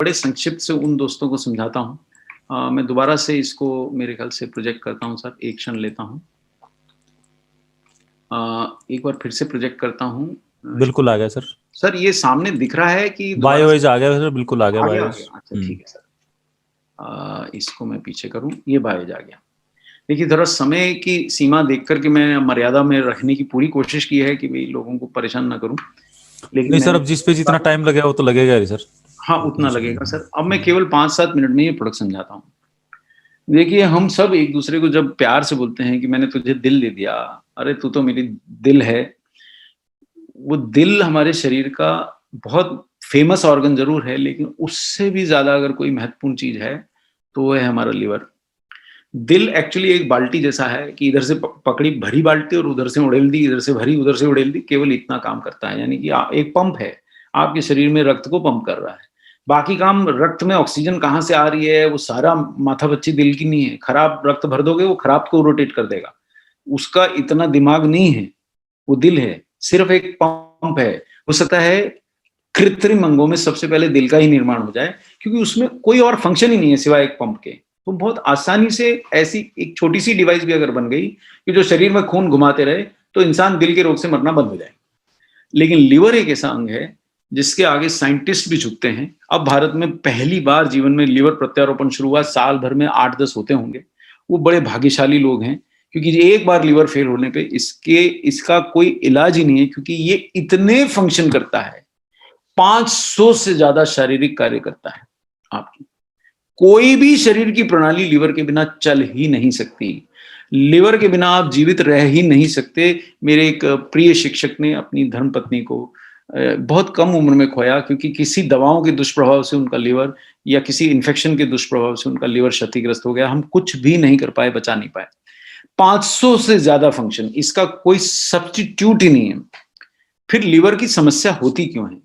बड़े संक्षिप्त से उन दोस्तों को समझाता हूँ। मैं दोबारा से इसको मेरे ख्याल से प्रोजेक्ट करता हूँ सर, एक क्षण लेता हूँ। एक बार फिर से प्रोजेक्ट करता हूँ। बिल्कुल आ गया सर। सर ये सामने दिख रहा है कि दोबारा बायोइज आ गया सर, बिल्कुल आ गया आ बायोइज। गया? अच्छा ठीक है सर। इसको मैं पीछे करूँ, ये बायोइज आ गया। देखिए थोड़ा समय की सीमा देख कर के मैं मर्यादा में रखने की पूरी कोशिश की है कि भाई लोगों को परेशान ना करूँ, लेकिन नहीं सर, मैंने अब जिस पे जितना टाइम लगेगा वो तो लगेगा ही सर। हाँ उतना लगेगा सर। अब मैं केवल 5-7 मिनट में ये प्रोडक्ट समझाता हूँ। देखिए हम सब एक दूसरे को जब प्यार से बोलते हैं कि मैंने तुझे दिल दे दिया, अरे तू तो मेरी दिल है। वो दिल हमारे शरीर का बहुत फेमस ऑर्गन जरूर है, लेकिन उससे भी ज्यादा अगर कोई महत्वपूर्ण चीज है तो वो है हमारा लिवर। दिल एक्चुअली एक बाल्टी जैसा है कि इधर से पकड़ी भरी बाल्टी और उधर से उड़ेल दी, इधर से भरी उधर से उड़ेल दी, केवल इतना काम करता है। यानी कि एक पंप है, आपके शरीर में रक्त को पंप कर रहा है। बाकी काम, रक्त में ऑक्सीजन कहाँ से आ रही है वो सारा माथापच्ची दिल की नहीं है। खराब रक्त भर दोगे वो खराब को रोटेट कर देगा, उसका इतना दिमाग नहीं है। वो दिल है, सिर्फ एक पंप है। हो सकता है कृत्रिम अंगों में सबसे पहले दिल का ही निर्माण हो जाए, क्योंकि उसमें कोई और फंक्शन ही नहीं है सिवाय एक पंप के। तो बहुत आसानी से ऐसी एक छोटी सी डिवाइस भी अगर बन गई कि जो शरीर में खून घुमाते रहे, तो इंसान दिल के रोग से मरना बंद हो जाए। लेकिन लिवर एक ऐसा अंग है जिसके आगे साइंटिस्ट भी झुकते हैं। अब भारत में पहली बार जीवन में लिवर प्रत्यारोपण शुरू हुआ, साल भर में 8-10 होते होंगे। वो बड़े भाग्यशाली लोग हैं, क्योंकि एक बार लिवर फेल होने पे इसका कोई इलाज ही नहीं है, क्योंकि ये इतने फंक्शन करता है, 500 से ज्यादा शारीरिक कार्य करता है आपकी। कोई भी शरीर की प्रणाली लिवर के बिना चल ही नहीं सकती। लिवर के बिना आप जीवित रह ही नहीं सकते। मेरे एक प्रिय शिक्षक ने अपनी धर्मपत्नी को बहुत कम उम्र में खोया, क्योंकि किसी दवाओं के दुष्प्रभाव से उनका लिवर, या किसी इन्फेक्शन के दुष्प्रभाव से उनका लिवर क्षतिग्रस्त हो गया। हम कुछ भी नहीं कर पाए, बचा नहीं पाए। 500 से ज्यादा फंक्शन, इसका कोई सब्स्टिट्यूट ही नहीं है। फिर लिवर की समस्या होती क्यों है?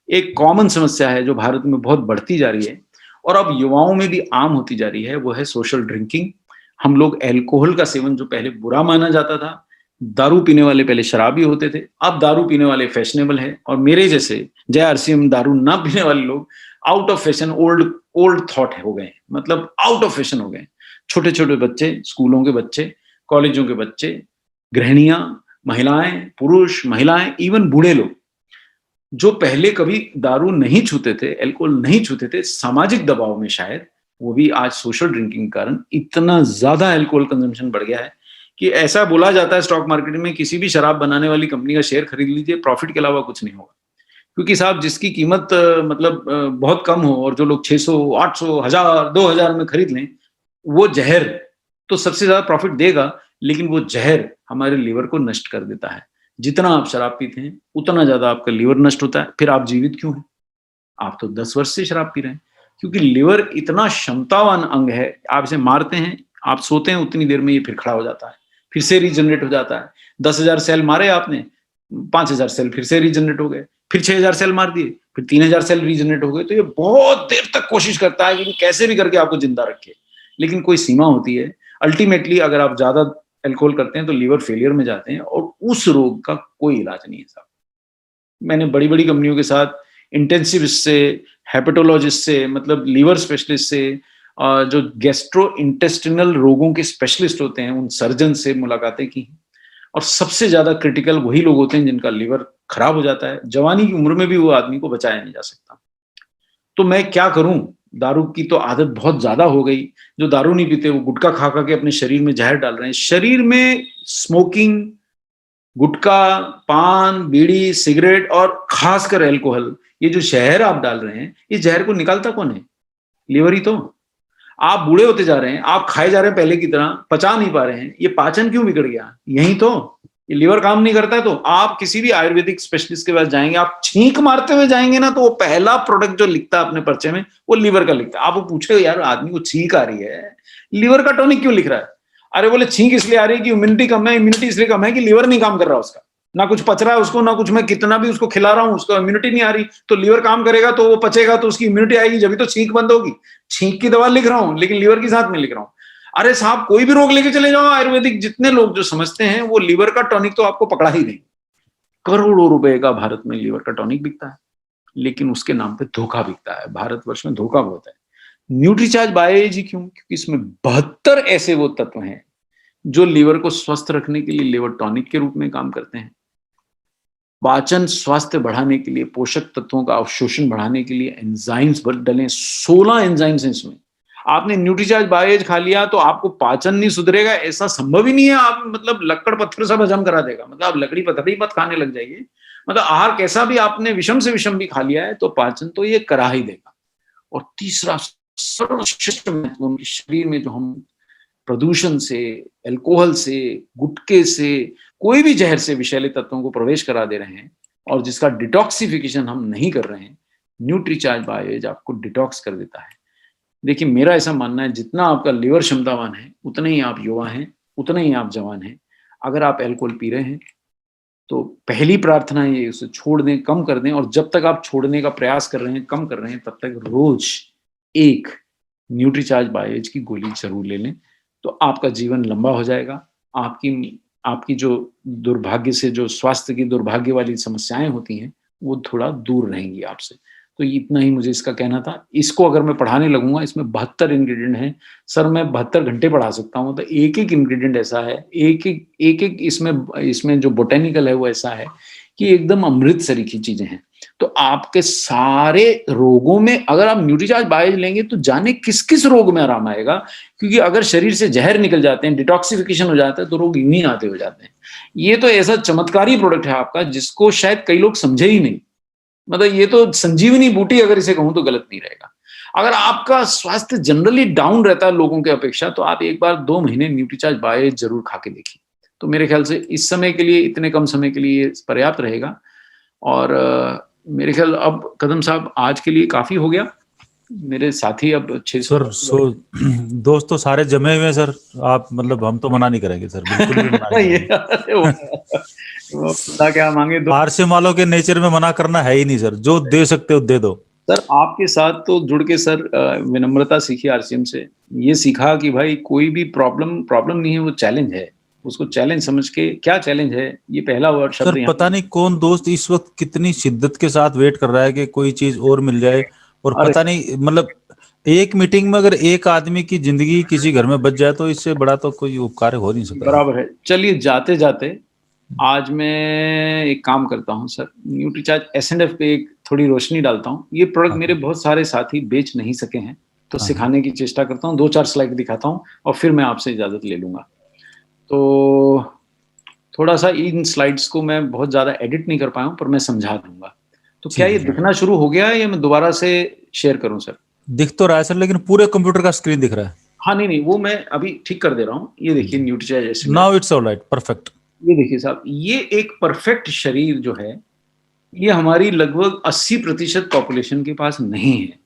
एक कॉमन समस्या है जो भारत में बहुत बढ़ती जा रही है और अब युवाओं में भी आम होती जा रही है, वो है सोशल ड्रिंकिंग। हम लोग अल्कोहल का सेवन, जो पहले बुरा माना जाता था, दारू पीने वाले पहले शराबी होते थे, अब दारू पीने वाले फैशनेबल है। और मेरे जैसे जय आरसीएम दारू ना पीने वाले लोग out of fashion, old old thought हो गए, मतलब आउट ऑफ फैशन हो गए। छोटे छोटे बच्चे, स्कूलों के बच्चे, कॉलेजों के बच्चे, गृहिणियां, महिलाएं, पुरुष, महिलाएं, इवन बूढ़े लोग जो पहले कभी दारू नहीं छूते थे, अल्कोहल नहीं छूते थे, सामाजिक दबाव में शायद, वो भी आज सोशल ड्रिंकिंग के कारण इतना ज्यादा अल्कोहल कंजम्पशन बढ़ गया है कि ऐसा बोला जाता है स्टॉक मार्केट में, किसी भी शराब बनाने वाली कंपनी का शेयर खरीद लीजिए, प्रॉफिट के अलावा कुछ नहीं होगा। क्योंकि साहब जिसकी कीमत मतलब बहुत कम हो और जो लोग 600, 800, 1000, 2000 में खरीद लें, वो जहर तो सबसे ज्यादा प्रॉफिट देगा, लेकिन वो जहर हमारे लीवर को नष्ट कर देता है। जितना आप शराब पीते हैं उतना ज्यादा आपका लीवर नष्ट होता है। फिर आप जीवित क्यों हैं? आप तो 10 वर्ष से शराब पी रहे हैं, क्योंकि लिवर इतना क्षमतावान अंग है। आप इसे मारते हैं, आप सोते हैं, उतनी देर में ये फिर खड़ा हो जाता है, फिर से रीजनरेट हो जाता है। 10,000 सेल मारे आपने, 5,000 सेल फिर से रीजनरेट हो गए, फिर 6,000 सेल मार दिए, फिर 3,000 सेल रीजनरेट हो गए। तो ये बहुत देर तक कोशिश करता है कि कैसे भी करके आपको जिंदा रखे, लेकिन कोई सीमा होती है। अल्टीमेटली अगर आप ज्यादा अल्कोहल करते हैं तो लीवर फेलियर में जाते हैं, और उस रोग का कोई इलाज नहीं है साहब। मैंने बड़ी बड़ी कंपनियों के साथ, इंटेंसिविस्ट से, हेपेटोलॉजिस्ट से, मतलब लीवर स्पेशलिस्ट से, जो गैस्ट्रो इंटेस्टिनल रोगों के स्पेशलिस्ट होते हैं, उन सर्जन से मुलाकातें की। और सबसे ज्यादा क्रिटिकल वही लोग होते हैं जिनका लीवर खराब हो जाता है। जवानी की उम्र में भी वो आदमी को बचाया नहीं जा सकता। तो मैं क्या करूं? दारू की तो आदत बहुत ज्यादा हो गई। जो दारू नहीं पीते वो गुटखा खा खा के अपने शरीर में जहर डाल रहे हैं। शरीर में स्मोकिंग, गुटखा, पान, बीड़ी, सिगरेट और खासकर अल्कोहल, ये जो जहर आप डाल रहे हैं, इस जहर को निकालता कौन है? लीवर ही तो। आप बूढ़े होते जा रहे हैं, आप खाए जा रहे हैं पहले की तरह, पचा नहीं पा रहे हैं। ये पाचन क्यों बिगड़ गया? यही तो, ये लीवर काम नहीं करता है। तो आप किसी भी आयुर्वेदिक स्पेशलिस्ट के पास जाएंगे, आप छींक मारते हुए जाएंगे ना, तो वो पहला प्रोडक्ट जो लिखता है अपने पर्चे में, वो लीवर का लिखता है। आप वो पूछे यार आदमी को छींक आ रही है, लीवर का टॉनिक क्यों लिख रहा है? अरे बोले छींक इसलिए आ रही है कि इम्यूनिटी कम है। इम्यूनिटी इसलिए कम है कि लीवर नहीं काम कर रहा उसका, ना कुछ पच रहा है उसको, ना कुछ मैं कितना भी उसको खिला रहा हूं उसको इम्यूनिटी नहीं आ रही। तो लीवर काम करेगा तो वो पचेगा, तो उसकी इम्यूनिटी आएगी, जब तो छींक बंद होगी। छींक की दवा लिख रहा हूं लेकिन लीवर के साथ में लिख रहा हूं। अरे साहब कोई भी रोग लेके चले जाओ आयुर्वेदिक, जितने लोग जो समझते हैं वो लीवर का टॉनिक तो आपको पकड़ा ही नहीं। करोड़ों रुपए का भारत में लीवर का टॉनिक बिकता है। लेकिन उसके नाम पे धोखा बिकता है। भारतवर्ष में धोखा बहुत है। न्यूट्रीचार्ज बायोएज ही क्यों? क्योंकि इसमें 72 ऐसे वो तत्व हैं जो लीवर को स्वस्थ रखने के लिए लिवर टॉनिक के रूप में काम करते हैं, पाचन स्वास्थ्य बढ़ाने के लिए, पोषक तत्वों का अवशोषण बढ़ाने के लिए एंजाइम्स डले, 16 एंजाइम्स हैं इसमें। आपने न्यूट्रीचार्ज बायोएज खा लिया तो आपको पाचन नहीं सुधरेगा, ऐसा संभव ही नहीं है। आप मतलब लक्कड़ पत्थर सब हजम करा देगा, मतलब आप लकड़ी पत्थर ही मत खाने लग जाइए। मतलब आहार कैसा भी आपने विषम से विषम भी खा लिया है तो पाचन तो ये करा ही देगा। और तीसरा सर्वश्रेष्ठ महत्वपूर्ण, शरीर में जो हम प्रदूषण से, अल्कोहल से, गुटखे से, कोई भी जहर से विषैले तत्वों को प्रवेश करा दे रहे हैं और जिसका डिटॉक्सिफिकेशन हम नहीं कर रहे हैं, न्यूट्रीचार्ज बायोएज आपको डिटॉक्स कर देता है। देखिए मेरा ऐसा मानना है, जितना आपका लिवर क्षमतावान है उतने ही आप युवा हैं, उतने ही आप जवान हैं। अगर आप अल्कोहल पी रहे हैं तो पहली प्रार्थना ये, उसे छोड़ दें, कम कर दें। और जब तक आप छोड़ने का प्रयास कर रहे हैं, कम कर रहे हैं, तब तक रोज एक न्यूट्रीचार्ज बायोएज की गोली जरूर ले लें, तो आपका जीवन लंबा हो जाएगा। आपकी जो दुर्भाग्य से, जो स्वास्थ्य की दुर्भाग्य वाली समस्याएं होती हैं, वो थोड़ा दूर रहेंगी आपसे। तो इतना ही मुझे इसका कहना था। इसको अगर मैं पढ़ाने लगूंगा, इसमें 72 इंग्रेडिएंट हैं सर, मैं 72 घंटे पढ़ा सकता हूँ। तो एक एक इंग्रेडिएंट ऐसा है, एक एक इसमें जो बोटेनिकल है वो ऐसा है कि एकदम अमृत सरीखी चीजें हैं। तो आपके सारे रोगों में अगर आप न्यूट्रीचार्ज बायोएज लेंगे तो जाने किस किस रोग में आराम आएगा। क्योंकि अगर शरीर से जहर निकल जाते हैं, डिटॉक्सिफिकेशन हो जाता है, तो रोग इन्हीं आते हो जाते हैं। ये तो ऐसा चमत्कारी प्रोडक्ट है आपका जिसको शायद कई लोग समझे ही नहीं। मतलब ये तो संजीवनी बूटी अगर इसे कहूं तो गलत नहीं रहेगा। अगर आपका स्वास्थ्य जनरली डाउन रहता है लोगों के अपेक्षा, तो आप एक बार 2 महीने न्यूट्रीचार्ज बायोएज जरूर खा के देखिए। तो मेरे ख्याल से इस समय के लिए, इतने कम समय के लिए पर्याप्त रहेगा। और मेरे ख्याल अब कदम साहब आज के लिए काफी हो गया। मेरे साथी अब 600 सर दोस्त तो सारे जमे हुए हैं सर। आप मतलब हम तो मना नहीं करेंगे सर, बिल्कुल भी मना नहीं करेंगे। वो खुदा क्या मांगे दो। आरसीएम वालों के नेचर में मना करना है ही नहीं सर, जो दे सकते हो दे दो। सर आपके साथ तो जुड़ के सर विनम्रता सीखी आरसीएम से। ये सीखा कि भाई कोई भी प्रॉब्लम नहीं है, वो चैलेंज है। उसको चैलेंज समझ के, क्या चैलेंज है, ये पहला वर्ड शब्द सर पता नहीं कौन दोस्त इस वक्त कितनी शिद्दत के साथ वेट कर रहा है कि कोई चीज और मिल जाए। और पता नहीं, मतलब एक मीटिंग में अगर एक आदमी की जिंदगी किसी घर में बच जाए तो इससे बड़ा तो कोई उपकार हो नहीं सकता। बराबर है। चलिए जाते जाते आज मैं एक काम करता हूं सर, न्यूट्रीचार्ज एस&एफ पे एक थोड़ी रोशनी डालता हूं। ये प्रोडक्ट मेरे बहुत सारे साथी बेच नहीं सके हैं, तो सिखाने की चेष्टा करता हूं। 2-4 स्लाइड दिखाता हूं और फिर मैं आपसे इजाजत ले लूंगा। तो थोड़ा सा इन स्लाइड्स को मैं बहुत ज्यादा एडिट नहीं कर पाया हूं, पर मैं समझा दूंगा। तो क्या ये दिखना शुरू हो गया है या मैं दोबारा से शेयर करूं सर? दिख तो रहा है सर, लेकिन पूरे कंप्यूटर का स्क्रीन दिख रहा है। हाँ नहीं, वो मैं अभी ठीक कर दे रहा हूँ। ये देखिए Nutricharge S and F. Now it's alright, perfect. ये देखिए साहब, ये एक परफेक्ट शरीर जो है, ये हमारी लगभग 80% पॉपुलेशन के पास नहीं है।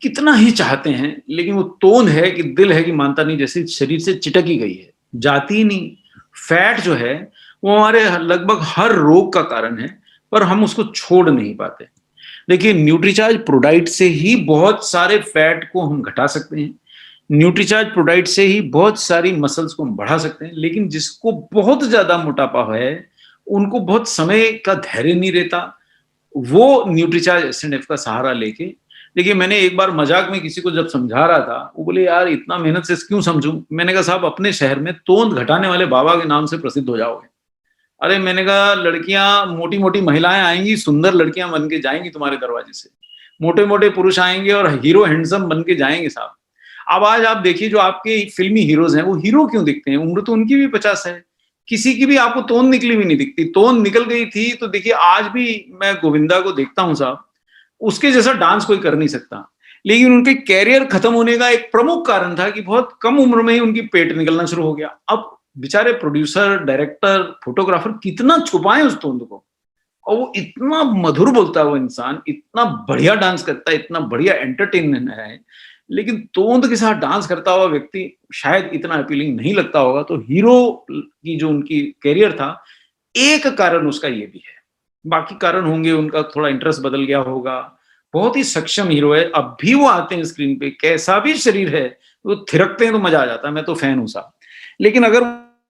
कितना ही चाहते हैं, लेकिन वो तोंद है कि दिल है कि मानता नहीं, जैसे शरीर से चिटक ही गई है, जाती ही नहीं। फैट जो है वो हमारे लगभग हर रोग का कारण है, पर हम उसको छोड़ नहीं पाते। देखिए न्यूट्रीचार्ज प्रोडाइट से ही बहुत सारे फैट को हम घटा सकते हैं। न्यूट्रीचार्ज प्रोडाइट से ही बहुत सारी मसल्स को हम बढ़ा सकते हैं। लेकिन जिसको बहुत ज्यादा मोटापा है, उनको बहुत समय का धैर्य नहीं रहता, वो न्यूट्रीचार्ज एस&एफ का सहारा लेके, देखिए मैंने एक बार मजाक में किसी को जब समझा रहा था, वो बोले यार इतना मेहनत से क्यों समझूं। मैंने कहा साहब अपने शहर में तोंद घटाने वाले बाबा के नाम से प्रसिद्ध हो जाओगे। अरे मैंने कहा लड़कियां, मोटी मोटी महिलाएं आएंगी, सुंदर लड़कियां बन के जाएंगी तुम्हारे दरवाजे से, मोटे मोटे पुरुष आएंगे और हीरो हैंडसम बन के जाएंगे साहब। अब आज आप देखिए जो आपके फिल्मी हीरोज हैं, वो हीरो क्यों दिखते हैं? उम्र तो उनकी भी 50 है, किसी की भी आपको तोंद निकली भी नहीं दिखती। तोंद निकल गई थी तो देखिए आज भी मैं गोविंदा को देखता हूं साहब, उसके जैसा डांस कोई कर नहीं सकता। लेकिन उनके कैरियर खत्म होने का एक प्रमुख कारण था कि बहुत कम उम्र में ही उनकी पेट निकलना शुरू हो गया। अब बेचारे प्रोड्यूसर, डायरेक्टर, फोटोग्राफर कितना छुपाएं उस तोंद को। और वो इतना मधुर बोलता है वो इंसान, इतना बढ़िया डांस करता है, इतना बढ़िया एंटरटेनमेंट है, लेकिन तोंद के साथ डांस करता हुआ व्यक्ति शायद इतना अपीलिंग नहीं लगता होगा। तो हीरो की जो उनकी कैरियर था, एक कारण उसका ये भी है। बाकी कारण होंगे, उनका थोड़ा इंटरेस्ट बदल गया होगा। बहुत ही सक्षम हीरो है, अब भी वो आते हैं स्क्रीन पे, कैसा भी शरीर है, वो थिरकते हैं तो मजा आ जाता है। मैं तो फैन हूं साहब। लेकिन अगर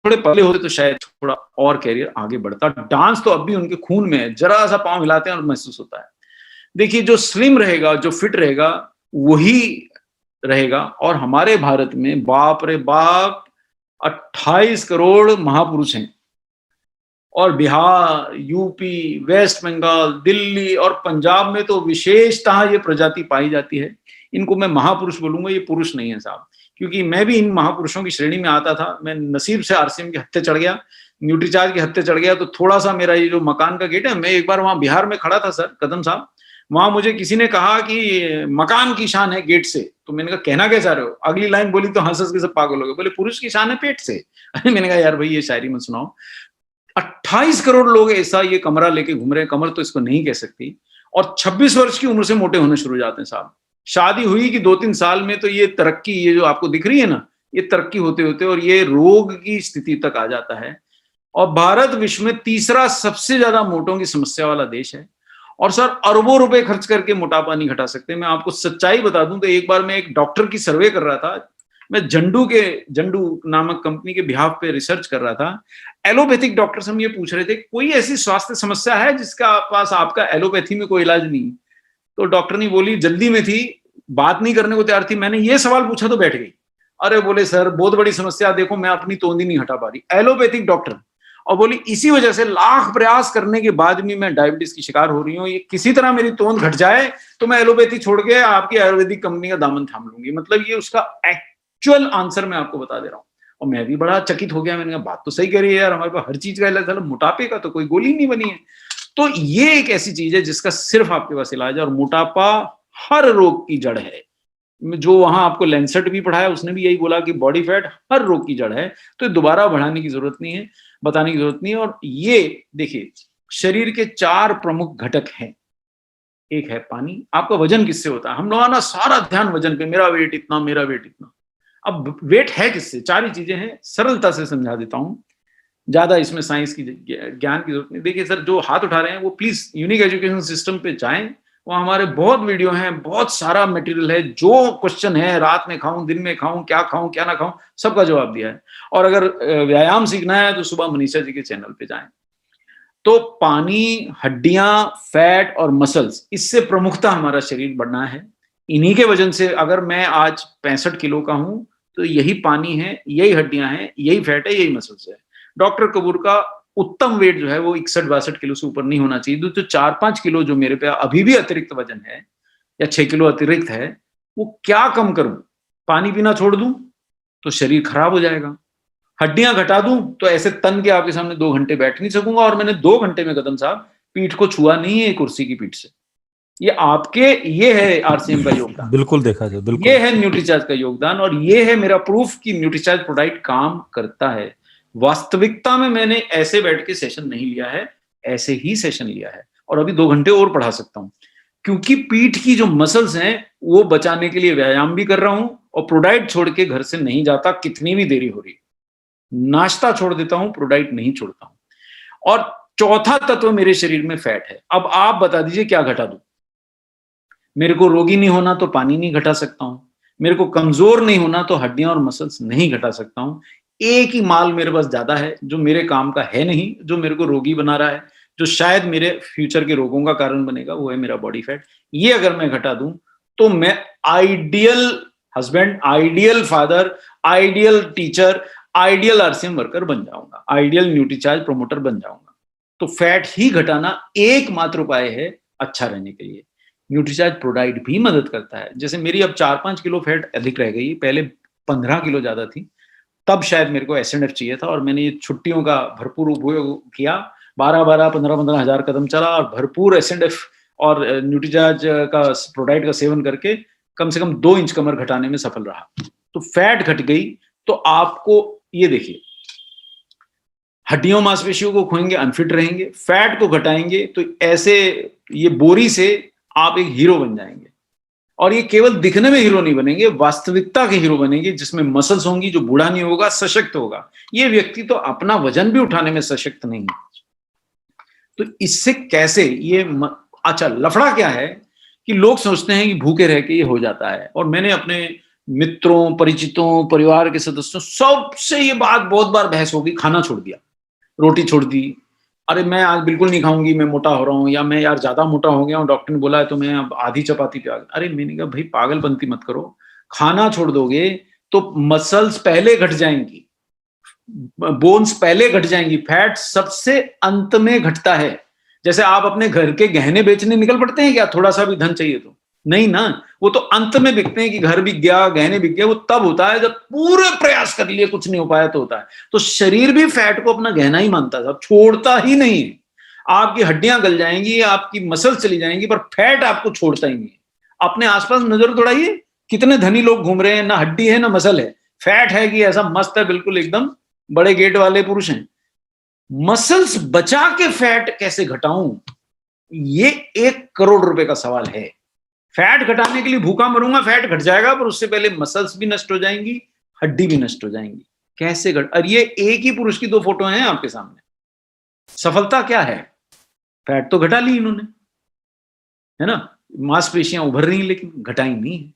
थोड़े पहले होते तो शायद थोड़ा और कैरियर आगे बढ़ता। डांस तो अब भी उनके खून में है, जरा सा पांव हिलाते हैं और महसूस होता है। देखिए जो स्लिम रहेगा, जो फिट रहेगा, वही रहेगा। और हमारे भारत में बाप रे बाप 28 करोड़ महापुरुष हैं, और बिहार, यूपी, वेस्ट बंगाल, दिल्ली और पंजाब में तो विशेषतः ये प्रजाति पाई जाती है। इनको मैं महापुरुष बोलूंगा, ये पुरुष नहीं है साहब, क्योंकि मैं भी इन महापुरुषों की श्रेणी में आता था। मैं नसीब से आरसीएम के हत्थे चढ़ गया, न्यूट्रीचार्ज के हत्थे चढ़ गया, तो थोड़ा सा मेरा ये जो मकान का गेट है, मैं एक बार वहां बिहार में खड़ा था सर, कदम साहब, वहां मुझे किसी ने कहा कि मकान की शान है गेट से। तो मैंने कहा कहना क्या चाह रहे हो? अगली लाइन बोली तो हंस हंस के सब पागल हो गए, बोले पुरुष की शान है पेट से। मैंने कहा यार भाई ये शायरी मत सुनाओ। 28 करोड़ लोग ऐसा ये कमरा लेके घूम रहे हैं, कमर तो इसको नहीं कह सकती, और 26 वर्ष की उम्र से मोटे होने शुरू हो जाते हैं साहब। शादी हुई कि 2-3 साल में तो ये तरक्की, ये जो आपको दिख रही है ना, ये तरक्की होते होते और ये रोग की स्थिति तक आ जाता है। और भारत विश्व में तीसरा सबसे ज्यादा मोटों की समस्या वाला देश है। और सर अरबों रुपए खर्च करके मोटापा नहीं घटा सकते। मैं आपको सच्चाई बता दूं तो एक बार मैं एक डॉक्टर की सर्वे कर रहा था, मैं जंडू नामक कंपनी के बिहाफ पे रिसर्च कर रहा था। एलोपैथिक डॉक्टर से हम ये पूछ रहे थे कोई ऐसी स्वास्थ्य समस्या है जिसका पास आपका एलोपैथी में कोई इलाज नहीं? तो डॉक्टर ने बोली, जल्दी में थी, बात नहीं करने को तैयार थी। मैंने ये सवाल पूछा तो बैठ गई। अरे बोले सर बहुत बड़ी समस्या, देखो मैं अपनी तोंदी नहीं हटा पा रही। Allopathic doctor. और बोली इसी वजह से लाख प्रयास करने के बाद भी मैं डायबिटीज की शिकार हो रही हूँ। ये किसी तरह मेरी तोंद घट जाए तो मैं एलोपैथी छोड़ के आपकी आयुर्वेदिक कंपनी का दामन थाम लूंगी। मतलब ये उसका एक्चुअल आंसर मैं आपको बता दे रहा हूँ। और मैं भी बड़ा चकित हो गया। मैंने कहा बात तो सही कह रही है यार, हमारे पास हर चीज का इलाज है, मोटापे का तो कोई गोली नहीं बनी है। तो ये एक ऐसी चीज है जिसका सिर्फ आपके पास इलाज है। और मोटापा हर रोग की जड़ है। जो वहां आपको लेंसेट भी पढ़ाया उसने भी यही बोला कि बॉडी फैट हर रोग की जड़ है। तो दोबारा बढ़ाने की जरूरत नहीं है, बताने की जरूरत नहीं है। और ये देखिए शरीर के 4 प्रमुख घटक हैं। एक है पानी। आपका वजन किससे होता है? हम लोगों ना सारा ध्यान वजन पे, मेरा वेट इतना, मेरा वेट इतना। अब वेट है किससे? 4 ही चीजें हैं, सरलता से समझा देता हूं, ज्यादा इसमें साइंस की ज्ञान की जरूरत नहीं। देखिए सर जो हाथ उठा रहे हैं वो प्लीज यूनिक एजुकेशन सिस्टम पे जाएं, वहाँ हमारे बहुत वीडियो हैं, बहुत सारा मटेरियल है। जो क्वेश्चन है, रात में खाऊं, दिन में खाऊं, क्या ना खाऊं, सबका जवाब दिया है। और अगर व्यायाम सीखना है तो सुबह मनीषा जी के चैनल पे जाएं। तो पानी, हड्डियां, फैट और मसल्स, इससे प्रमुखता हमारा शरीर बढ़ना है। इन्हीं के वजन से अगर मैं आज 65 किलो का हूं तो यही पानी है, यही हड्डियां हैं, यही फैट है, यही मसल्स है। डॉक्टर कपूर का उत्तम वेट जो है वो 61-62 किलो से ऊपर नहीं होना चाहिए। तो 4-5 किलो जो मेरे पे अभी भी अतिरिक्त वजन है, या 6 किलो अतिरिक्त है, वो क्या कम करूं? पानी पीना छोड़ दूं तो शरीर खराब हो जाएगा। हड्डियां घटा दूं तो ऐसे तन के आपके सामने 2 घंटे बैठ नहीं सकूंगा। और मैंने 2 घंटे में कदम साहब पीठ को छुआ नहीं है कुर्सी की पीठ से। ये है आरसीएम का योगदान। बिल्कुल देखा जाए, बिल्कुल ये है न्यूट्रीचार्ज का योगदान। और ये है मेरा प्रूफ कि न्यूट्रीचार्ज प्रोडाक्ट काम करता है। वास्तविकता में मैंने ऐसे बैठ के सेशन नहीं लिया है, ऐसे ही सेशन लिया है। और अभी 2 घंटे और पढ़ा सकता हूं, क्योंकि पीठ की जो मसल्स हैं वो बचाने के लिए व्यायाम भी कर रहा हूं, और प्रोडाक्ट छोड़ के घर से नहीं जाता, कितनी भी देरी हो रही। नाश्ता छोड़ देता हूं, प्रोडाक्ट नहीं छोड़ता हूं। और चौथा तत्व मेरे शरीर में फैट है। अब आप बता दीजिए क्या घटा दूं? मेरे को रोगी नहीं होना तो पानी नहीं घटा सकता हूं, मेरे को कमजोर नहीं होना तो हड्डियां और मसल्स नहीं घटा सकता हूं। एक ही माल मेरे पास ज्यादा है जो मेरे काम का है नहीं, जो मेरे को रोगी बना रहा है, जो शायद मेरे फ्यूचर के रोगों का कारण बनेगा, वो है मेरा बॉडी फैट। ये अगर मैं घटा दूं तो मैं ideal husband, ideal father, ideal teacher, ideal RCM worker बन जाऊंगा, आइडियल न्यूट्रीचार्ज प्रमोटर बन जाऊंगा। तो फैट ही घटाना एकमात्र उपाय है अच्छा रहने के लिए। न्यूट्रीचार्ज प्रोडाक्ट भी मदद करता है। जैसे मेरी अब 4-5 किलो फैट अधिक रह गई, पहले 15 किलो ज्यादा थी, तब शायद मेरे को एसएनएफ चाहिए था। और मैंने ये छुट्टियों का भरपूर उपयोग किया, 12-12, 15-15 हजार कदम चला, और भरपूर एसएनएफ और न्यूट्रीचार्ज का प्रोडाक्ट का सेवन करके कम से कम 2 इंच कमर घटाने में सफल रहा। तो फैट घट गई तो आपको ये देखिए, हड्डियों मांसपेशियों को खोएंगे, अनफिट रहेंगे। फैट को घटाएंगे तो ऐसे ये बोरी से आप एक हीरो बन जाएंगे। और ये केवल दिखने में हीरो नहीं बनेंगे, वास्तविकता के हीरो बनेंगे, जिसमें मसल्स होंगी, जो बूढ़ा नहीं होगा, सशक्त होगा। ये व्यक्ति तो अपना वजन भी उठाने में सशक्त नहीं है। तो इससे कैसे ये अच्छा लफड़ा क्या है कि लोग सोचते हैं कि भूखे रह के ये हो जाता है। और मैंने अपने मित्रों, परिचितों, परिवार के सदस्यों सबसे ये बात बहुत बार बहस होगी, खाना छोड़ दिया, रोटी छोड़ दी, अरे मैं आज बिल्कुल नहीं खाऊंगी, मैं मोटा हो रहा हूँ, या मैं यार ज्यादा मोटा हो गया हूँ, डॉक्टर ने बोला है तो मैं अब आधी चपाती पे आ गया। अरे मैंने कहा भाई पागलपंती मत करो, खाना छोड़ दोगे तो मसल्स पहले घट जाएंगी, बोन्स पहले घट जाएंगी, फैट सबसे अंत में घटता है। जैसे आप अपने घर के गहने बेचने निकल पड़ते हैं क्या, थोड़ा सा भी धन चाहिए तो? नहीं ना, वो तो अंत में बिकते हैं कि घर बिक गया, गहने बिक गए, वो तब होता है जब पूरे प्रयास कर लिए कुछ नहीं हो पाया तो होता है। तो शरीर भी फैट को अपना गहना ही मानता है, छोड़ता ही नहीं है। आपकी हड्डियां गल जाएंगी, आपकी मसल चली जाएंगी, पर फैट आपको छोड़ता ही नहीं है। अपने आसपास नजर दौड़ाइए, कितने धनी लोग घूम रहे हैं, ना हड्डी है ना मसल है, फैट है कि ऐसा मस्त है बिल्कुल एकदम बड़े गेट वाले पुरुष हैं। मसल्स बचा के फैट कैसे घटाऊं, ये 1 करोड़ रुपए का सवाल है। फैट घटाने के लिए भूखा मरूंगा, फैट घट जाएगा, पर उससे पहले मसल्स भी नष्ट हो जाएंगी, हड्डी भी नष्ट हो जाएंगी। कैसे घट, और ये एक ही पुरुष की 2 फोटो हैं आपके सामने। सफलता क्या है? फैट तो घटा ली इन्होंने, है ना, मांसपेशियां उभर रही लेकिन घटाई नहीं है,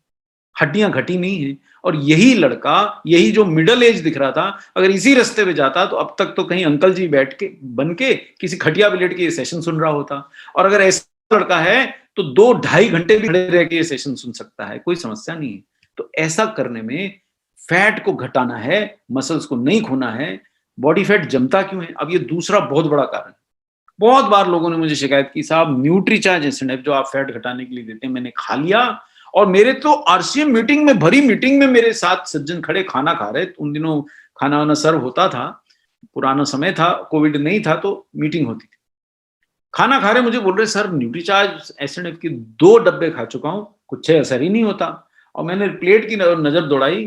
हड्डियां घटी नहीं है। और यही लड़का, यही जो मिडिल एज दिख रहा था, अगर इसी रास्ते पे जाता तो अब तक तो कहीं अंकल जी बैठ के बन के किसी खटिया पे लेट के ये सेशन सुन रहा होता। और अगर ऐसा लड़का है तो 2-2.5 घंटे भी खड़े रह के ये सेशन सुन सकता है, कोई समस्या नहीं है। तो ऐसा करने में फैट को घटाना है, मसल्स को नहीं खोना है। बॉडी फैट जमता क्यों है? अब ये दूसरा बहुत बड़ा कारण। बहुत बार लोगों ने मुझे शिकायत की, साहब न्यूट्रीचार्ज एसिड जो आप फैट घटाने के लिए देते हैं मैंने खा लिया, और मेरे तो आरसीएम मीटिंग में, भरी मीटिंग में मेरे साथ सज्जन खड़े खाना खा रहे, उन दिनों खाना वाना सर्व होता था, पुराना समय था, कोविड नहीं था तो मीटिंग होती थी, खाना खा रहे मुझे बोल रहे सर न्यूट्रीचार्ज एसिड की 2 डब्बे खा चुका हूं, कुछ असर ही नहीं होता। और मैंने प्लेट की नजर दौड़ाई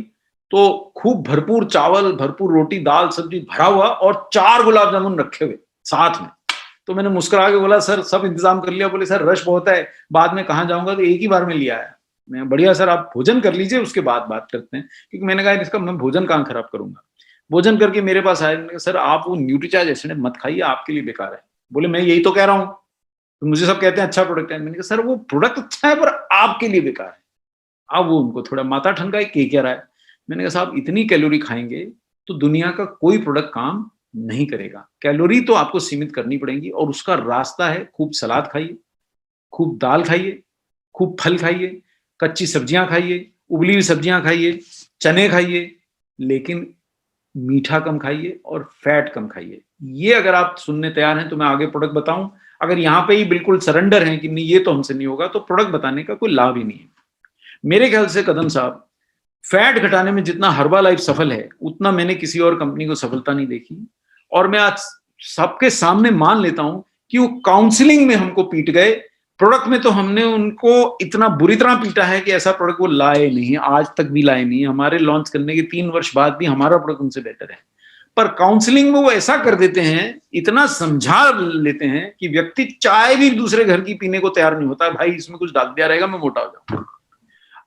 तो खूब भरपूर चावल, भरपूर रोटी, दाल सब्जी भरा हुआ, और 4 गुलाब जामुन रखे हुए साथ में। तो मैंने मुस्कुरा के बोला सर सब इंतजाम कर लिया? बोले सर रश बहुत है, बाद में कहाँ जाऊंगा, तो एक ही बार में लिया है। मैं बढ़िया सर आप भोजन कर लीजिए उसके बाद बात करते हैं, क्योंकि मैंने कहा इसका मैं भोजन कहाँ खराब करूंगा। भोजन करके मेरे पास आए, सर आप वो न्यूट्रीचार्ज एसिड मत खाइए, आपके लिए बेकार है। बोले मैं यही तो कह रहा हूँ, तो मुझे सब कहते हैं अच्छा प्रोडक्ट है। मैंने कहा सर वो प्रोडक्ट अच्छा है पर आपके लिए बेकार है। अब वो उनको थोड़ा माथा ठनका के क्या रहा है। मैंने कहा साहब इतनी कैलोरी खाएंगे तो दुनिया का कोई प्रोडक्ट काम नहीं करेगा, कैलोरी तो आपको सीमित करनी पड़ेगी, और उसका रास्ता है खूब सलाद खाइए, खूब दाल खाइए, खूब फल खाइए, कच्ची सब्जियां खाइए, उबली हुई सब्जियां खाइए, चने खाइए, लेकिन मीठा कम खाइए और फैट कम खाइए। ये अगर आप सुनने तैयार हैं तो मैं आगे प्रोडक्ट बताऊं। अगर यहाँ पे ही बिल्कुल सरेंडर हैं कि नहीं ये तो हमसे नहीं होगा, तो प्रोडक्ट बताने का कोई लाभ ही नहीं है मेरे ख्याल से। कदम साहब, फैट घटाने में जितना हर्बा लाइफ सफल है उतना मैंने किसी और कंपनी को सफलता नहीं देखी। और मैं आज सबके सामने मान लेता हूं कि वो काउंसलिंग में हमको पीट गए, प्रोडक्ट में तो हमने उनको इतना बुरी तरह पीटा है कि ऐसा प्रोडक्ट वो लाए नहीं, आज तक भी लाए नहीं। हमारे लॉन्च करने के 3 वर्ष बाद भी हमारा प्रोडक्ट उनसे बेटर है, पर काउंसलिंग में वो ऐसा कर देते हैं, इतना समझा लेते हैं कि व्यक्ति चाय भी दूसरे घर की पीने को तैयार नहीं होता, भाई इसमें कुछ डाल दिया रहेगा मैं मोटा हो जाऊं।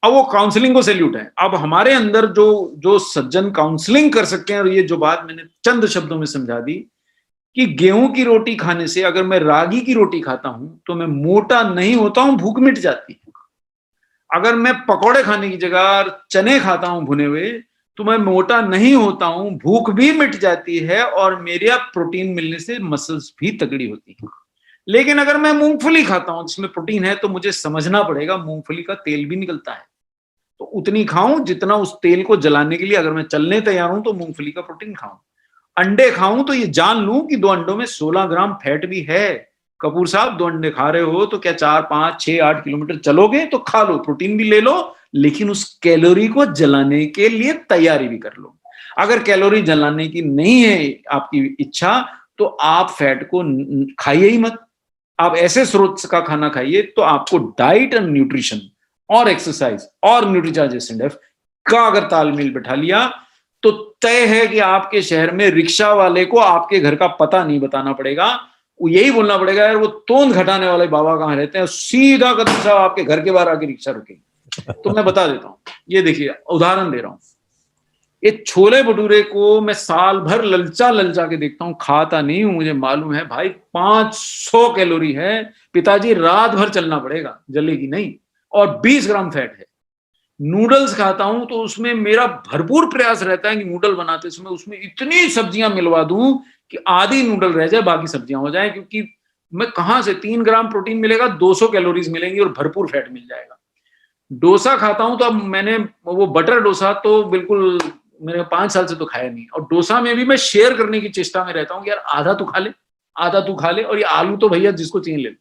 अब वो काउंसलिंग को सैल्यूट है। अब हमारे अंदर जो जो सज्जन काउंसलिंग कर सकते हैं, और ये जो बात मैंने चंद शब्दों में समझा दी कि गेहूं की रोटी खाने से अगर मैं रागी की रोटी खाता हूं तो मैं मोटा नहीं होता हूं, भूख मिट जाती है। अगर मैं पकौड़े खाने की जगह चने खाता हूं भुने हुए तो मैं मोटा नहीं होता हूं, भूख भी मिट जाती है, और मेरे प्रोटीन मिलने से मसल्स भी तगड़ी होती है। लेकिन अगर मैं मूंगफली खाता हूं जिसमें प्रोटीन है, तो मुझे समझना पड़ेगा मूंगफली का तेल भी निकलता है, तो उतनी खाऊं जितना उस तेल को जलाने के लिए, अगर मैं चलने तैयार हूं तो मूंगफली का प्रोटीन खाऊं। अंडे खाऊं तो ये जान लूं कि 2 अंडों में 16 ग्राम फैट भी है। कपूर साहब 2 अंडे खा रहे हो तो क्या 4, 5, 6, 8 किलोमीटर चलोगे? तो खा लो, प्रोटीन भी ले लो, लेकिन उस कैलोरी को जलाने के लिए तैयारी भी कर लो। अगर कैलोरी जलाने की नहीं है आपकी इच्छा, तो आप फैट को खाइए ही मत। आप ऐसे स्रोत का खाना खाइए तो आपको डाइट एंड न्यूट्रिशन और एक्सरसाइज और न्यूट्रीचार्ज एसिड का अगर तालमेल बैठा लिया तो तय है कि आपके शहर में रिक्शा वाले को आपके घर का पता नहीं बताना पड़ेगा, वो यही बोलना पड़ेगा यार वो तोंद घटाने वाले बाबा कहाँ रहते हैं, सीधा कदम साहब आपके घर के बाहर आके रिक्शा रुकेगी। तो मैं बता देता हूँ, ये देखिए उदाहरण दे रहा हूँ, ये छोले भटूरे को मैं साल भर ललचा ललचा के देखता हूँ, खाता नहीं हूं, मुझे मालूम है भाई 500 कैलोरी है, पिताजी रात भर चलना पड़ेगा, जलेगी नहीं, और 20 ग्राम फैट है। नूडल्स खाता हूं तो उसमें मेरा भरपूर प्रयास रहता है कि नूडल बनाते समय उसमें इतनी सब्जियां मिलवा दूं कि आधी नूडल रह जाए, बाकी सब्जियां हो जाए, क्योंकि मैं कहां से 3 ग्राम प्रोटीन मिलेगा, 200 कैलोरीज मिलेंगी और भरपूर फैट मिल जाएगा। डोसा खाता हूं तो अब मैंने वो बटर डोसा तो बिल्कुल मैंने 5 साल से तो खाया नहीं, और डोसा में भी मैं शेयर करने की चेष्टा में रहता हूं कि यार आधा तू खा ले, आधा तू खा ले, और ये आलू तो भैया जिसको चाहिए ले ले।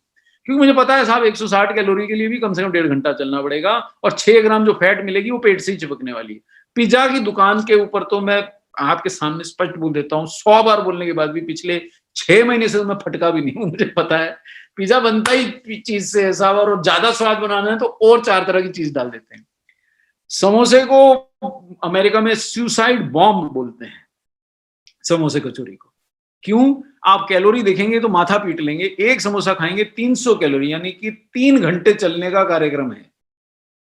क्योंकि मुझे पता है साहब 160 कैलोरी के लिए भी कम से कम 1.5 घंटा चलना पड़ेगा, और 6 ग्राम जो फैट मिलेगी वो पेट से ही चिपकने वाली है। पिज्जा की दुकान के ऊपर तो मैं आपके सामने स्पष्ट बोल देता हूँ, 100 बार बोलने के बाद भी पिछले 6 महीने से मैं फटका भी नहीं हूं, मुझे पता है पिज्जा बनता ही चीज से है साहब, और ज्यादा स्वाद बनाना है तो और 4 तरह की चीज डाल देते हैं। समोसे को अमेरिका में सुसाइड बॉम्ब बोलते हैं, समोसे कचौरी को। क्यों? आप कैलोरी देखेंगे तो माथा पीट लेंगे। एक समोसा खाएंगे 300 कैलोरी, यानी कि 3 घंटे चलने का कार्यक्रम है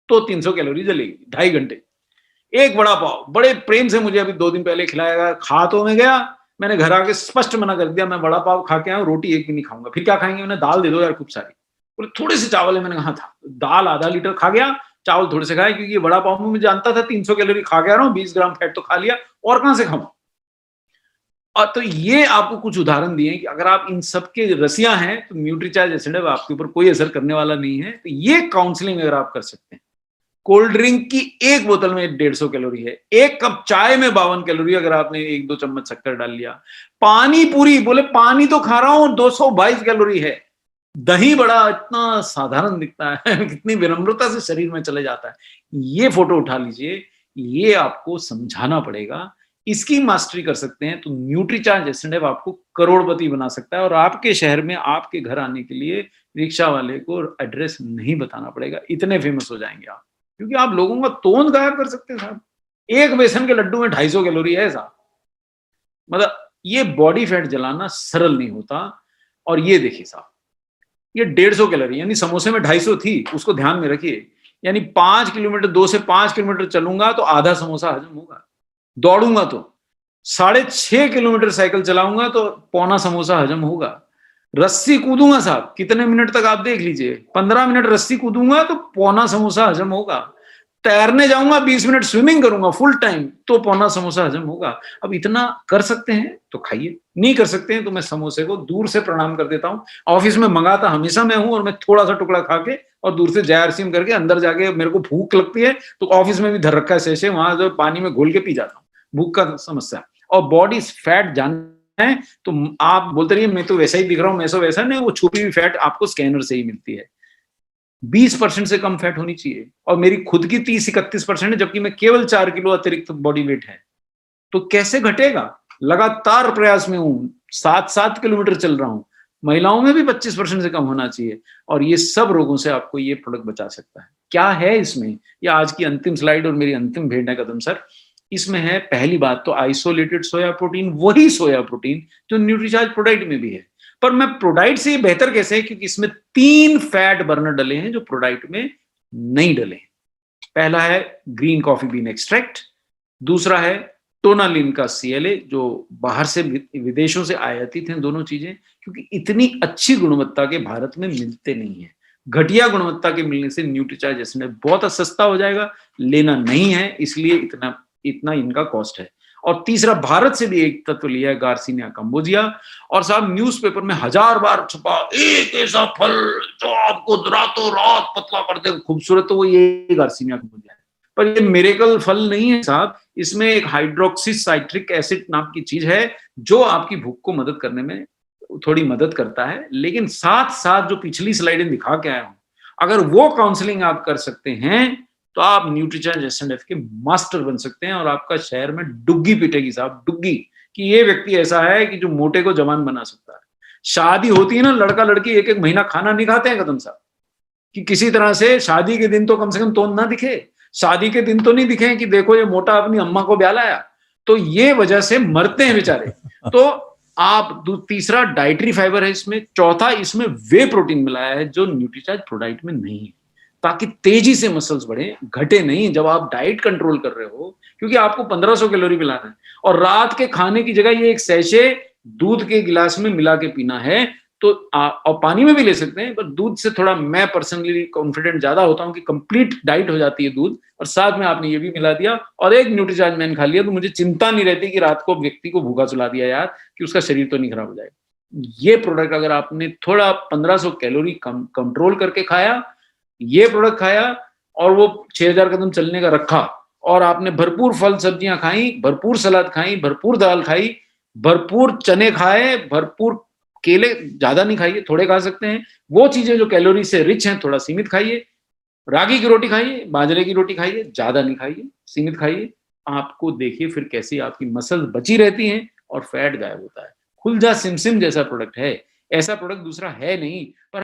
तो 300 कैलोरी जलेगी, 2.5 घंटे। एक वड़ा पाव बड़े प्रेम से मुझे अभी 2 दिन पहले खिलाया गया, खा तो मैं गया, मैंने घर आके स्पष्ट मना कर दिया, मैं वड़ा पाव खा के आया, रोटी एक भी नहीं खाऊंगा। फिर क्या खाएंगे? मैंने दाल दे दो यार खूब सारी। बोले थोड़े से चावल है, मैंने कहा था दाल आधा लीटर खा गया, चावल थोड़े से खाए, क्योंकि वड़ा पाव में मैं जानता था 300 कैलोरी खा गया रहा हूँ, 20 ग्राम फैट तो खा लिया, और कहां से खाऊं। और तो ये आपको कुछ उदाहरण दिए कि अगर आप इन सब के रसिया हैं तो न्यूट्रीचार्ज एसिड आपके ऊपर कोई असर करने वाला नहीं है। तो ये काउंसलिंग अगर आप कर सकते हैं, कोल्ड ड्रिंक की एक बोतल में 150 कैलोरी है, एक कप चाय में 52 कैलोरी, अगर आपने 1-2 चम्मच शक्कर डाल लिया। पानी पूरी, बोले पानी तो खा रहा हूं, 222 कैलोरी है। दही बड़ा इतना साधारण दिखता है कितनी विनम्रता से शरीर में चले जाता है। ये फोटो उठा लीजिए, ये आपको समझाना पड़ेगा। इसकी मास्टरी कर सकते हैं तो न्यूट्रीचार्ज एसिड आपको करोड़पति बना सकता है, और आपके शहर में आपके घर आने के लिए रिक्शा वाले को एड्रेस नहीं बताना पड़ेगा, इतने फेमस हो जाएंगे आप, क्योंकि आप लोगों का तोंद गायब कर सकते हैं साहब। एक बेसन के लड्डू में 250 कैलोरी है साहब। मतलब ये बॉडी फैट जलाना सरल नहीं होता। और ये देखिए साहब, ये 150 कैलोरी, यानी समोसे में 250 थी, उसको ध्यान में रखिए। यानी 5 किलोमीटर, 2 से 5 किलोमीटर चलूंगा तो आधा समोसा हजम होगा। दौड़ूंगा तो 6.5 किलोमीटर साइकिल चलाऊंगा तो पौना समोसा हजम होगा। रस्सी कूदूंगा साहब, कितने मिनट तक आप देख लीजिए, 15 मिनट रस्सी कूदूंगा तो पौना समोसा हजम होगा। तैरने जाऊंगा, 20 मिनट स्विमिंग करूंगा फुल टाइम तो पौना समोसा हजम होगा। अब इतना कर सकते हैं तो खाइए, नहीं कर सकते हैं तो मैं समोसे को दूर से प्रणाम कर देता हूँ। ऑफिस में मंगाता हमेशा मैं हूं, और मैं थोड़ा सा टुकड़ा खा के और दूर से जय सिम करके अंदर जाके, मेरे को भूख लगती है तो ऑफिस में भी धर रखा है शेषे, वहां जो पानी में घोल के पी जाता हूँ, भूख का समस्या। और बॉडी फैट जानना है तो आप बोलते रहिए मैं तो वैसा ही दिख रहा हूँ, मैं तो वैसा नहीं, वो छुपी हुई फैट आपको स्कैनर से ही मिलती है। 20% से कम फैट होनी चाहिए, और मेरी खुद की 30-31% है, जबकि मैं केवल 4 किलो अतिरिक्त बॉडी वेट है। तो कैसे घटेगा? लगातार प्रयास में हूं, 7-7 किलोमीटर चल रहा हूं। महिलाओं में भी 25% से कम होना चाहिए, और ये सब रोगों से आपको ये प्रोडक्ट बचा सकता है। क्या है इसमें? ये आज की अंतिम स्लाइड और मेरी अंतिम भेंट है कदम सर। इसमें है पहली बात तो आइसोलेटेड सोया प्रोटीन, वही सोया प्रोटीन जो न्यूट्रीचार्ज प्रोडक्ट में भी है। पर मैं प्रोडक्ट से बेहतर कैसे है? क्योंकि इसमें 3 फैट बर्नर डले हैं जो प्रोडक्ट में नहीं डले। पहला है ग्रीन कॉफी बीन एक्सट्रैक्ट, दूसरा है टोनालिन का CLA जो बाहर से विदेशों से आयातित हैं दोनों चीजें, क्योंकि इतनी अच्छी गुणवत्ता के भारत में मिलते नहीं है। घटिया गुणवत्ता के मिलने से न्यूट्रीचार्ज एसिड बहुत सस्ता हो जाएगा, लेना नहीं है, इसलिए इतना इनका कॉस्ट है। और तीसरा, भारत से भी एक तत्व लिया है, गार्सिनिया कंबोजिया। और साहब न्यूज़पेपर में 1000 बार छपा एक ऐसा फल जो आपको रातों रात पतला कर देगा, खूबसूरत, तो वो ये गार्सिनिया कंबोजिया है। पर ये मिरेकल फल नहीं है साहब, इसमें एक हाइड्रोक्सी साइट्रिक एसिड नाम की चीज है जो आपकी भूख को मदद करने में थोड़ी मदद करता है। लेकिन साथ साथ जो पिछली स्लाइडें दिखा के आया हूं, अगर वो काउंसलिंग आप कर सकते हैं तो आप न्यूट्रीचार्ज एसएनएफ के मास्टर बन सकते हैं, और आपका शहर में डुग्गी पिटेगी साहब, डुग्गी, कि ये व्यक्ति ऐसा है कि जो मोटे को जवान बना सकता है। शादी होती है ना, लड़का लड़की 1-1 महीना खाना नहीं खाते हैं कदम साहब, कि किसी तरह से शादी के दिन तो कम से कम तोंद ना दिखे, शादी के दिन तो नहीं दिखे कि देखो ये मोटा अपनी अम्मा को ब्याह लाया, तो ये वजह से मरते हैं बेचारे। तो आप तीसरा डाइटरी फाइबर है इसमें, चौथा इसमें वे प्रोटीन मिलाया है जो न्यूट्रीचार्ज प्रोडक्ट में नहीं है, ताकि तेजी से मसल्स बढ़े, घटे नहीं जब आप डाइट कंट्रोल कर रहे हो, क्योंकि आपको 1500 कैलोरी मिलाना है, और रात के खाने की जगह ये एक सैशे दूध के गिलास में मिला के पीना है, तो और पानी में भी ले सकते हैं, पर दूध से थोड़ा मैं पर्सनली कॉन्फिडेंट ज्यादा होता हूँ कि कंप्लीट डाइट हो जाती है दूध, और साथ में आपने ये भी मिला दिया और एक न्यूट्रीचार्ज मैंने खा लिया, तो मुझे चिंता नहीं रहती कि रात को व्यक्ति को भूखा सुला दिया यार, कि उसका शरीर तो नहीं खराब हो जाएगा। ये प्रोडक्ट अगर आपने थोड़ा 1500 कैलोरी कंट्रोल करके खाया, ये प्रोडक्ट खाया और वो 6000 कदम चलने का रखा, और आपने भरपूर फल सब्जियां खाई, भरपूर सलाद खाई, भरपूर दाल खाई, भरपूर चने खाए, भरपूर केले, ज्यादा नहीं खाइए, थोड़े खा सकते हैं, वो चीजें जो कैलोरी से रिच हैं थोड़ा सीमित खाइए, रागी की रोटी खाइए, बाजरे की रोटी खाइए, ज्यादा नहीं खाइए, सीमित खाइए, आपको देखिए फिर कैसी आपकी मसल बची रहती हैं और फैट गायब होता है। खुलजा सिमसिम जैसा प्रोडक्ट है, ऐसा प्रोडक्ट दूसरा है नहीं। पर